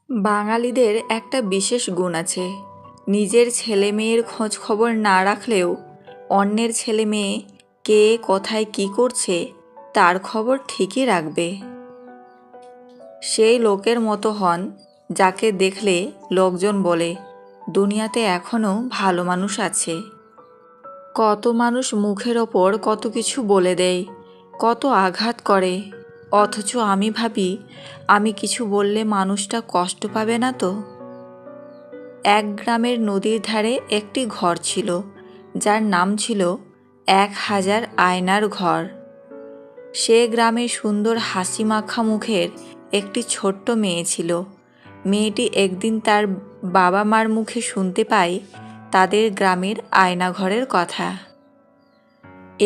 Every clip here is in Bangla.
বাঙালিদের একটা বিশেষ গুণ আছে। নিজের ছেলে মেয়ের খোঁজ খবর না রাখলেও অন্যের ছেলে মেয়ে কে কোথায় কী করছে তার খবর ঠিকই রাখবে। সেই লোকের মতো হন যাকে দেখলে লোকজন বলে দুনিয়াতে এখনও ভালো মানুষ আছে। কত মানুষ মুখের ওপর কত কিছু বলে দেয়, কত আঘাত করে, অথচ আমি ভাবি আমি কিছু বললে মানুষটা কষ্ট পাবে না তো। এক গ্রামের নদীর ধারে একটি ঘর ছিল, যার নাম ছিল 1000 আয়নার ঘর। সে গ্রামে সুন্দর হাসি মাখা মুখের একটি ছোট্ট মেয়ে ছিল। মেয়েটি একদিন তার বাবা মার মুখে শুনতে পায় তাদের গ্রামের আয়নাঘরের কথা।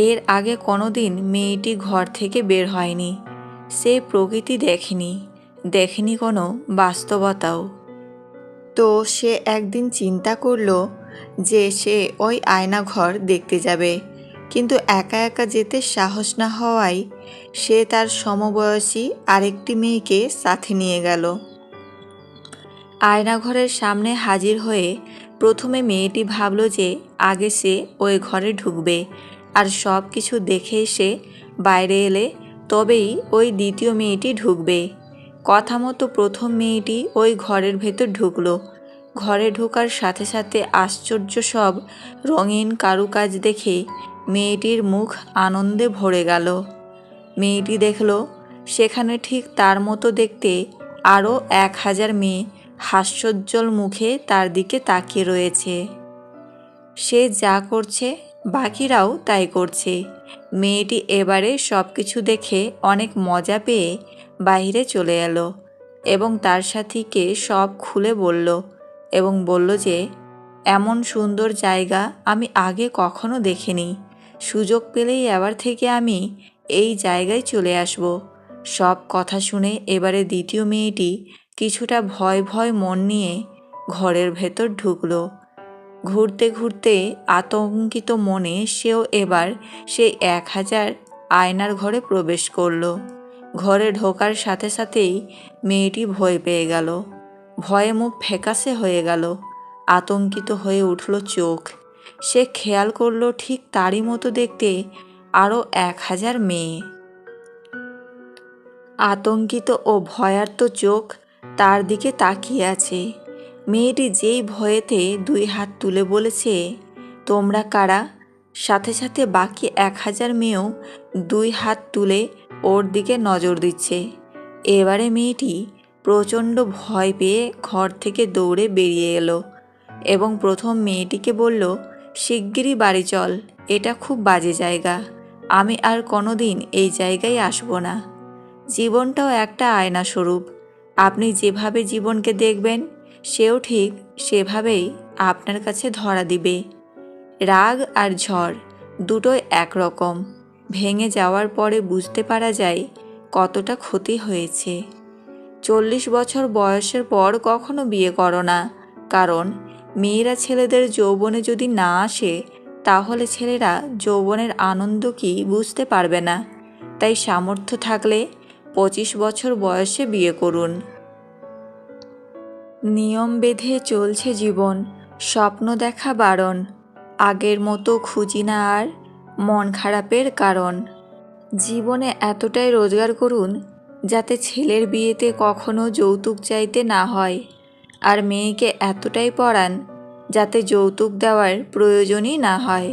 এর আগে কোনোদিন মেয়েটি ঘর থেকে বের হয়নি। সে প্রকৃতি দেখেনি কোনো বাস্তবতাও। তো সে একদিন চিন্তা করলো যে সে ওই আয়নাঘর দেখতে যাবে, কিন্তু একা একা যেতে সাহস না হওয়ায় সে তার সমবয়সী আরেকটি মেয়েকে সাথে নিয়ে গেল। আয়নাঘরের সামনে হাজির হয়ে প্রথমে মেয়েটি ভাবল যে আগে সে ওই ঘরে ঢুকবে, আর সব কিছু দেখে সে বাইরে এলে তবেই ওই দ্বিতীয় মেয়েটি ঢুকবে। কথা মতো প্রথম মেয়েটি ওই ঘরের ভেতর ঢুকলো। ঘরে ঢোকার সাথে সাথে আশ্চর্য সব রঙিন কারুকাজ দেখে মেয়েটির মুখ আনন্দে ভরে গেল। মেয়েটি দেখল সেখানে ঠিক তার মতো দেখতে আরও 1000 মেয়ে হাস্যোজ্জ্বল মুখে তার দিকে তাকিয়ে রয়েছে। সে যা করছে বাকিরাও তাই করছে। মেয়েটি এবারে সব কিছু দেখে অনেক মজা পেয়ে বাইরে চলে এলো এবং তার সাথীকে সব খুলে বলল এবং বলল যে এমন সুন্দর জায়গা আমি আগে কখনো দেখিনি। সুযোগ পেলেই এবার থেকে আমি এই জায়গায় চলে আসব। সব কথা শুনে এবারে দ্বিতীয় মেয়েটি কিছুটা ভয় ভয় মন নিয়ে ঘরের ভেতর ঢুকলো। ঘুরতে ঘুরতে আতঙ্কিত মনে সেও এবার সেই 1000 আয়নার ঘরে প্রবেশ করলো। ঘরে ঢোকার সাথে সাথেই মেয়েটি ভয় পেয়ে গেল। ভয়ে মুখ ফ্যাকাশে হয়ে গেল, আতঙ্কিত হয়ে উঠল চোখ। সে খেয়াল করলো ঠিক তারই মতো দেখতে আরও 1000 মেয়ে। আতঙ্কিত ও ভয়ার্ত চোখ তার দিকে তাকিয়ে আছে। মেয়েটি যেই ভয়েতে 2 হাত তুলে বলেছে, তোমরা কারা? সাথে সাথে বাকি 1000 মেয়েও 2 হাত তুলে ওর দিকে নজর দিচ্ছে। এবারে মেয়েটি প্রচণ্ড ভয় পেয়ে ঘর থেকে দৌড়ে বেরিয়ে এলো এবং প্রথম মেয়েটিকে বলল, শিগগিরই বাড়ি চল, এটা খুব বাজে জায়গা, আমি আর কোনোদিন এই জায়গায় আসবো না। জীবনটাও একটা আয়না স্বরূপ, আপনি যেভাবে জীবনকে দেখবেন সেও ঠিক সেভাবেই আপনার কাছে ধরা দিবে। রাগ আর ঝড় দুটোই একরকম, ভেঙে যাওয়ার পরে বুঝতে পারা যায় কতটা ক্ষতি হয়েছে। 40 বছর বয়সের পর কখনো বিয়ে করো না, কারণ মেয়েরা ছেলেদের যৌবনে যদি না আসে তাহলে ছেলেরা যৌবনের আনন্দ কি বুঝতে পারবে না। তাই সামর্থ্য থাকলে 25 বছর বয়সে বিয়ে করুন। নিয়ম বেঁধে চলছে জীবন, স্বপ্ন দেখা বারণ, আগের মতো খুঁজি না আর মন খারাপের কারণ। জীবনে এতটাই রোজগার করুন যাতে ছেলের বিয়েতে কখনো যৌতুক চাইতে না হয়, আর মেয়েকে এতটাই পড়ান যাতে যৌতুক দেওয়ার প্রয়োজনই না হয়।